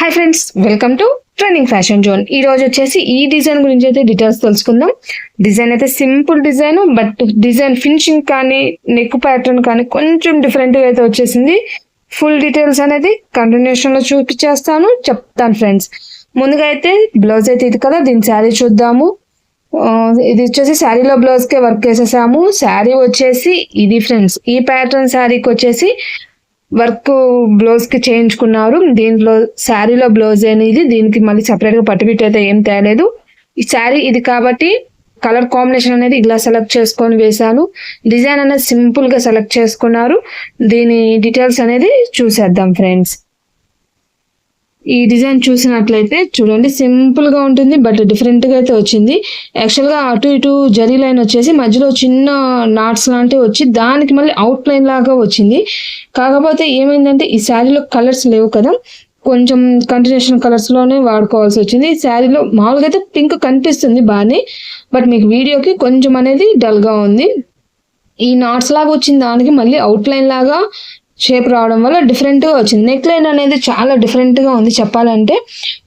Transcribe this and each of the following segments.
Hi friends, welcome to trending fashion zone. ఈ రోజు వచ్చేసి ఈ డిజైన్ గురించి అయితే డీటెయిల్స్ తెలుసుకుందాం. డిజైన్ అయితే simple design, but design finishing కానీ నెక్ ప్యాటర్న్ కానీ కొంచెం డిఫరెంట్ గా అయితే వచ్చేసింది. ఫుల్ డీటెయిల్స్ అనేది కంటిన్యూషన్ లో చూపించేస్తాను, చెప్తాను ఫ్రెండ్స్. ముందుగా అయితే బ్లౌజ్ అయితే ఇది కదా, దీని శారీ చూద్దాము. ఇది వచ్చేసి శారీలో బ్లౌజ్ కే వర్క్ వేసేసాము. శారీ వచ్చేసి ఇది ఫ్రెండ్స్, ఈ ప్యాటర్న్ శారీకి వచ్చేసి వర్క్ బ్లౌజ్ కి చేయించుకున్నారు. దీంట్లో శారీలో బ్లౌజ్ అనేది, దీనికి మళ్ళీ సపరేట్ గా పట్టుబిట్ అయితే ఏం తేలేదు. ఈ శారీ ఇది కాబట్టి కలర్ కాంబినేషన్ అనేది ఇలా సెలెక్ట్ చేసుకొని వేశాను. డిజైన్ అనేది సింపుల్ గా సెలెక్ట్ చేసుకున్నారు. దీని డీటెయిల్స్ అనేది చూసేద్దాం ఫ్రెండ్స్. ఈ డిజైన్ చూసినట్లయితే చూడండి, సింపుల్ గా ఉంటుంది, బట్ డిఫరెంట్ గా అయితే వచ్చింది. యాక్చువల్ గా అటు ఇటు జరీ లైన్ వచ్చేసి మధ్యలో చిన్న నాట్స్ లాంటివి వచ్చి దానికి మళ్ళీ అవుట్ లైన్ లాగా వచ్చింది. కాకపోతే ఏమైందంటే ఈ శారీలో కలర్స్ లేవు కదా, కొంచెం కంటిన్యూషన్ కలర్స్ లోనే వాడుకోవాల్సి వచ్చింది. శారీలో మామూలుగా అయితే పింక్ కనిపిస్తుంది బాగానే, బట్ మీకు వీడియోకి కొంచెం అనేది డల్ గా ఉంది. ఈ నాట్స్ లాగా వచ్చిన దానికి మళ్ళీ అవుట్ లైన్ లాగా షేప్ రావడం వల్ల డిఫరెంట్ గా వచ్చింది. నెక్ లైన్ అనేది చాలా డిఫరెంట్ గా ఉంది చెప్పాలంటే.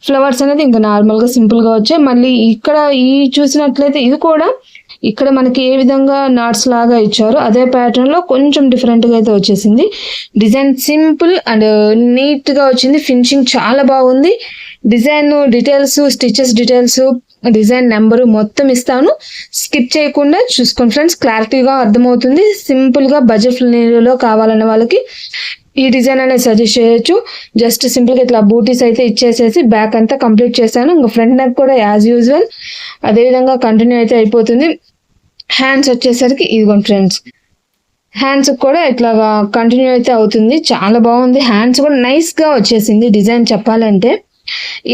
ఫ్లవర్స్ అనేది ఇంకా నార్మల్ గా సింపుల్ గా వచ్చాయి. మళ్ళీ ఇక్కడ ఈ చూసినట్లయితే ఇది కూడా ఇక్కడ మనకి ఏ విధంగా నాట్స్ లాగా ఇచ్చారు అదే ప్యాటర్న్ లో కొంచెం డిఫరెంట్ గా అయితే వచ్చేసింది. డిజైన్ సింపుల్ అండ్ నీట్ గా వచ్చింది. ఫినిషింగ్ చాలా బాగుంది. Design details, stitches details, design number మొత్తం ఇస్తాను. స్కిప్ చేయకుండా చూసుకోండి ఫ్రెండ్స్, క్లారిటీగా అర్థమవుతుంది. సింపుల్ గా బడ్జెట్ లో కావాలన్న వాళ్ళకి ఈ డిజైన్ అనేది సజెస్ట్ చేయొచ్చు. జస్ట్ సింపుల్ గా ఇట్లా బూటీస్ అయితే ఇచ్చేసేసి బ్యాక్ అంతా కంప్లీట్ చేశాను. ఇంకా ఫ్రంట్ నెక్ కూడా యాజ్ యూజువల్ అదే విధంగా కంటిన్యూ అయితే అయిపోతుంది. హ్యాండ్స్ వచ్చేసరికి ఇదిగోండి ఫ్రెండ్స్, హ్యాండ్స్ కూడా ఇట్లాగా కంటిన్యూ అయితే అవుతుంది. చాలా బాగుంది. హ్యాండ్స్ కూడా నైస్ గా వచ్చేసింది. డిజైన్ చెప్పాలంటే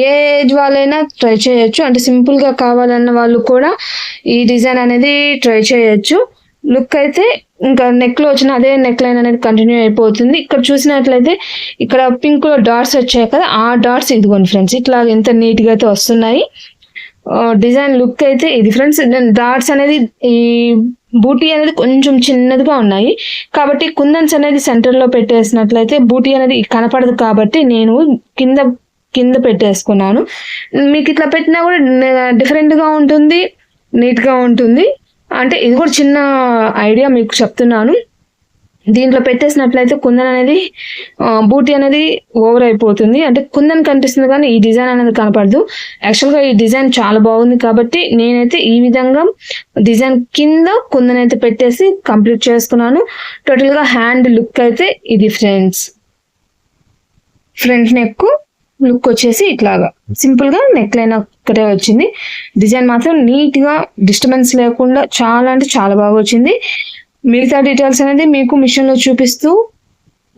ఏ ఏజ్ వాళ్ళైనా ట్రై చేయొచ్చు. అంటే సింపుల్ గా కావాలన్న వాళ్ళు కూడా ఈ డిజైన్ అనేది ట్రై చేయొచ్చు. లుక్ అయితే ఇంకా నెక్ లో వచ్చిన అదే నెక్ లైన్ అనేది కంటిన్యూ అయిపోతుంది. ఇక్కడ చూసినట్లయితే ఇక్కడ పింక్ లో డాట్స్ వచ్చాయి కదా, ఆ డాట్స్ ఇదిగోండి ఫ్రెండ్స్, ఇట్లా ఎంత నీట్ గా అయితే వస్తున్నాయి. డిజైన్ లుక్ అయితే ఇది ఫ్రెండ్స్. డాట్స్ అనేది ఈ బూటీ అనేది కొంచెం చిన్నదిగా ఉన్నాయి కాబట్టి కుందన్స్ అనేది సెంటర్ లో పెట్టేసినట్లయితే బూటీ అనేది కనపడదు కాబట్టి నేను కింద పెట్టేసుకున్నాను. మీకు ఇట్లా పెట్టినా కూడా డిఫరెంట్ గా ఉంటుంది, నీట్ గా ఉంటుంది. అంటే ఇది కూడా చిన్న ఐడియా మీకు చెప్తున్నాను. దీంట్లో పెట్టేసినట్లయితే కుందన్ అనేది బూటీ అనేది ఓవర్ అయిపోతుంది. అంటే కుందన్ కనిపిస్తుంది కానీ ఈ డిజైన్ అనేది కనపడదు. యాక్చువల్గా ఈ డిజైన్ చాలా బాగుంది కాబట్టి నేనైతే ఈ విధంగా డిజైన్ కింద కుందన్ అయితే పెట్టేసి కంప్లీట్ చేసుకున్నాను. టోటల్ గా హ్యాండ్ లుక్ అయితే ఇది ఫ్రెండ్స్. ఫ్రంట్ నెక్ లుక్ వచ్చేసి ఇట్లాగా సింపుల్ గా నెక్ లైన్ ఒక్కటే వచ్చింది. డిజైన్ మాత్రం నీట్ గా డిస్టర్బెన్స్ లేకుండా చాలా అంటే చాలా బాగా వచ్చింది. మిగతా డీటెయిల్స్ అనేది మీకు మిషన్ లో చూపిస్తూ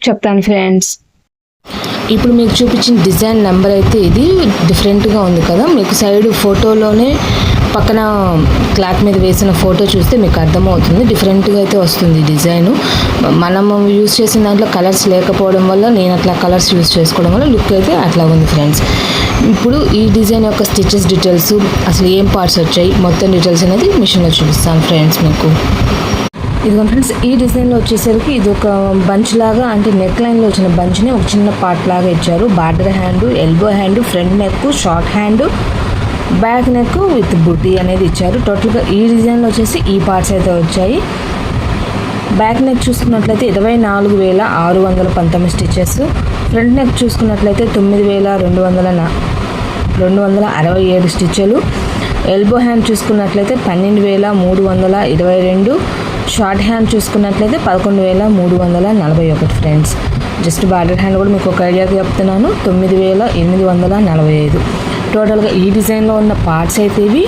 చెప్తాను ఫ్రెండ్స్. ఇప్పుడు మీకు చూపించిన డిజైన్ నెంబర్ అయితే ఇది డిఫరెంట్గా ఉంది కదా. మీకు సైడ్ ఫోటోలోనే పక్కన క్లాత్ మీద వేసిన ఫోటో చూస్తే మీకు అర్థమవుతుంది. డిఫరెంట్గా అయితే వస్తుంది డిజైను. మనం యూజ్ చేసిన దాంట్లో కలర్స్ లేకపోవడం వల్ల నేను అట్లా కలర్స్ యూజ్ చేసుకోవడం వల్ల లుక్ అయితే అట్లా ఉంది ఫ్రెండ్స్. ఇప్పుడు ఈ డిజైన్ యొక్క స్టిచెస్ డీటెయిల్స్, అసలు ఏం పార్ట్స్ వచ్చాయి మొత్తం డీటెయిల్స్ అనేది మిషన్లో చూపిస్తాను ఫ్రెండ్స్ మీకు. ఇదిగో ఫ్రెండ్స్, ఈ డిజైన్లో వచ్చేసరికి ఇది ఒక బంచ్ లాగా, అంటే నెక్ లైన్లో వచ్చిన బంచ్ని ఒక చిన్న పార్ట్ లాగా ఇచ్చారు. Border hand, elbow hand, front neck, short hand, back neck with బుట్టి అనేది ఇచ్చారు. టోటల్గా ఈ డిజైన్లో వచ్చేసి ఈ పార్ట్స్ అయితే వచ్చాయి. బ్యాక్ నెక్ చూసుకున్నట్లయితే 24,619 స్టిచెస్. ఫ్రంట్ నెక్ చూసుకున్నట్లయితే 9,267 స్టిచ్లు. ఎల్బో హ్యాండ్ చూసుకున్నట్లయితే 12,322. షార్ట్ హ్యాండ్ చూసుకున్నట్లయితే 11,341 ఫ్రెండ్స్. జస్ట్ బార్డర్ హ్యాండ్ కూడా మీకు ఒక ఐడియాకి చెప్తున్నాను, 9,845. టోటల్గా ఈ డిజైన్లో ఉన్న పార్ట్స్ అయితే ఇవి.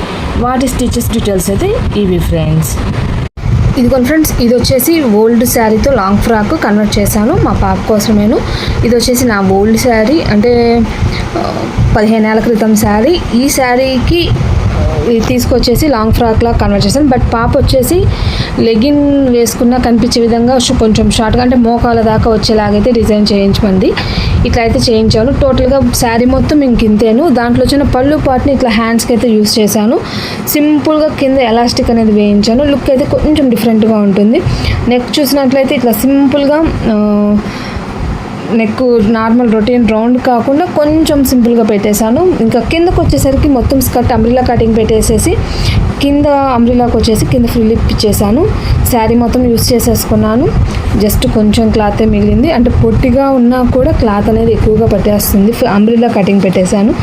వాటి స్టిచెస్ డీటెయిల్స్ అయితే ఇవి ఫ్రెండ్స్. ఇదిగోండి ఫ్రెండ్స్, ఇది వచ్చేసి ఓల్డ్ శారీతో లాంగ్ ఫ్రాక్ కన్వర్ట్ చేశాను మా పాప కోసమేను. ఇది వచ్చేసి నా ఓల్డ్ శారీ, అంటే 15 ఏళ్ల క్రితం శారీ. ఈ శారీకి తీసుకొచ్చేసి లాంగ్ ఫ్రాక్ లా కన్వర్ట్ చేశాను. బట్ పాప వచ్చేసి లెగిన్ వేసుకున్నా కనిపించే విధంగా కొంచెం షార్ట్గా, అంటే మోకాల దాకా వచ్చేలాగైతే డిజైన్ చేయించమంది. ఇట్లా అయితే చేయించాను. టోటల్గా శారీ మొత్తం ఇంక ఇంతేను. దాంట్లో వచ్చిన పళ్ళు పార్ట్ని ఇట్లా హ్యాండ్స్కి అయితే యూస్ చేశాను. సింపుల్గా కింద ఎలాస్టిక్ అనేది వేయించాను. లుక్ అయితే కొంచెం డిఫరెంట్గా ఉంటుంది. నెక్ చూసినట్లయితే ఇట్లా సింపుల్గా నెక్ నార్మల్ రొటీన్ రౌండ్ కాకుండా కొంచెం సింపుల్గా పెట్టేశాను. ఇంకా కిందకు వచ్చేసరికి మొత్తం స్కర్ట్ అంబ్రిల్లా కటింగ్ పెట్టేసేసి కింద అంబ్రిల్లాకి వచ్చేసి కింద ఫ్రిల్ ఇప్పించేసాను. శారీ మొత్తం యూస్ చేసేసుకున్నాను. జస్ట్ కొంచెం క్లాతే మిగిలింది, అంటే పొట్టిగా ఉన్నా కూడా క్లాత్ అనేది ఎక్కువగా పట్టేస్తుంది. అంబ్రిల్లా కటింగ్ పెట్టేశాను.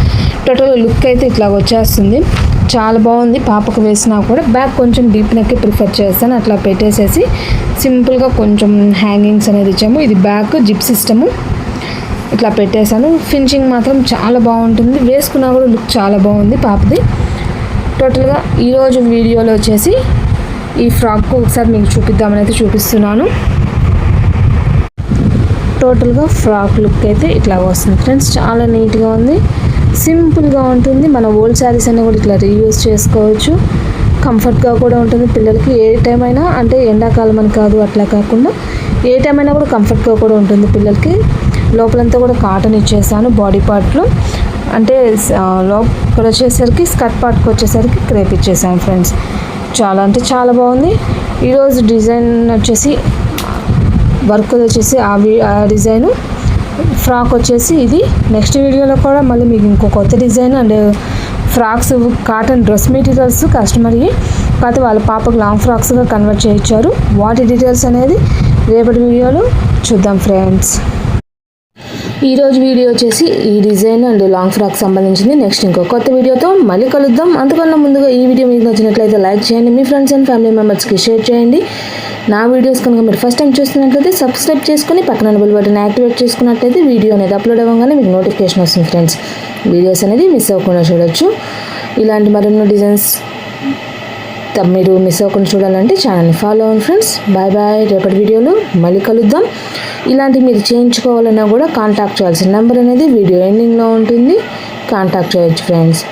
టోటల్ లుక్ అయితే ఇట్లా వచ్చేస్తుంది. చాలా బాగుంది. పాపకు వేసినా కూడా బ్యాక్ కొంచెం డీప్ నెక్ ప్రిఫర్ చేస్తాను. అట్లా పెట్టేసేసి సింపుల్గా కొంచెం హ్యాంగింగ్స్ అనేది ఇచ్చాము. ఇది బ్యాక్ జిప్ సిస్టము ఇట్లా పెట్టేశాను. ఫినిషింగ్ మాత్రం చాలా బాగుంటుంది. వేసుకున్నా కూడా లుక్ చాలా బాగుంది పాపది. టోటల్గా ఈరోజు వీడియోలో వచ్చేసి ఈ ఫ్రాక్ ఒకసారి మీకు చూపిద్దామని అయితే చూపిస్తున్నాను. టోటల్గా ఫ్రాక్ లుక్ అయితే ఇట్లా వస్తుంది ఫ్రెండ్స్. చాలా నీట్గా ఉంది, సింపుల్గా ఉంటుంది. మన ఓల్డ్ శారీస్ అన్నీ కూడా ఇట్లా రీయూజ్ చేసుకోవచ్చు. కంఫర్ట్గా కూడా ఉంటుంది పిల్లలకి. ఏ టైం అయినా, అంటే ఎండాకాలం అని కాదు అట్లా కాకుండా ఏ టైం అయినా కూడా కంఫర్ట్గా కూడా ఉంటుంది పిల్లలకి. లోపలంతా కూడా కాటన్ ఇచ్చేసాను. బాడీ పార్ట్లో అంటే లోపల వచ్చేసరికి స్కర్ట్ పార్ట్కి వచ్చేసరికి క్రేప్ ఇచ్చేసాను ఫ్రెండ్స్. చాలా అంటే చాలా బాగుంది. ఈరోజు డిజైన్ వచ్చేసి వర్క్ వచ్చేసి ఆ డిజైను. ఫ్రాక్ వచ్చేసి ఇది. నెక్స్ట్ వీడియోలో కూడా మళ్ళీ మీకు ఇంకో కొత్త design and frocks cotton dress materials కస్టమర్కి కాకపోతే వాళ్ళ పాపకు లాంగ్ ఫ్రాక్స్గా కన్వర్ట్ చేయించారు. వాటి డీటెయిల్స్ అనేది రేపటి వీడియోలో చూద్దాం ఫ్రెండ్స్. ఈరోజు వీడియో వచ్చేసి ఈ డిజైన్ అండ్ లాంగ్ ఫ్రాక్ సంబంధించింది. నెక్స్ట్ ఇంకో కొత్త వీడియోతో మళ్ళీ కలుద్దాం. అంతకన్నా ముందుగా ఈ వీడియో మీకు నచ్చినట్లయితే లైక్ చేయండి, మీ ఫ్రెండ్స్ అండ్ ఫ్యామిలీ మెంబర్స్కి షేర్ చేయండి. నా వీడియోస్ కనుక మీరు ఫస్ట్ టైం చూస్తున్నట్లయితే సబ్స్క్రైబ్ చేసుకుని పక్కన బెల్ బటన్ యాక్టివేట్ చేసుకున్నట్లయితే వీడియో అనేది అప్లోడ్ అవ్వగానే మీకు నోటిఫికేషన్ వస్తుంది ఫ్రెండ్స్. వీడియోస్ అనేది మిస్ అవ్వకుండా చూడొచ్చు. ఇలాంటి మరెన్నో డిజైన్స్ మీరు మిస్ అవ్వకుండా చూడాలంటే ఛానల్ని ఫాలో అవ్వండి ఫ్రెండ్స్. Bye bye. రేపటి వీడియోలో మళ్ళీ కలుద్దాం. ఇలాంటివి మీరు చేయించుకోవాలన్నా కూడా కాంటాక్ట్ చేయాల్సిన నెంబర్ అనేది వీడియో ఎండింగ్లో ఉంటుంది. కాంటాక్ట్ చేయొచ్చు ఫ్రెండ్స్.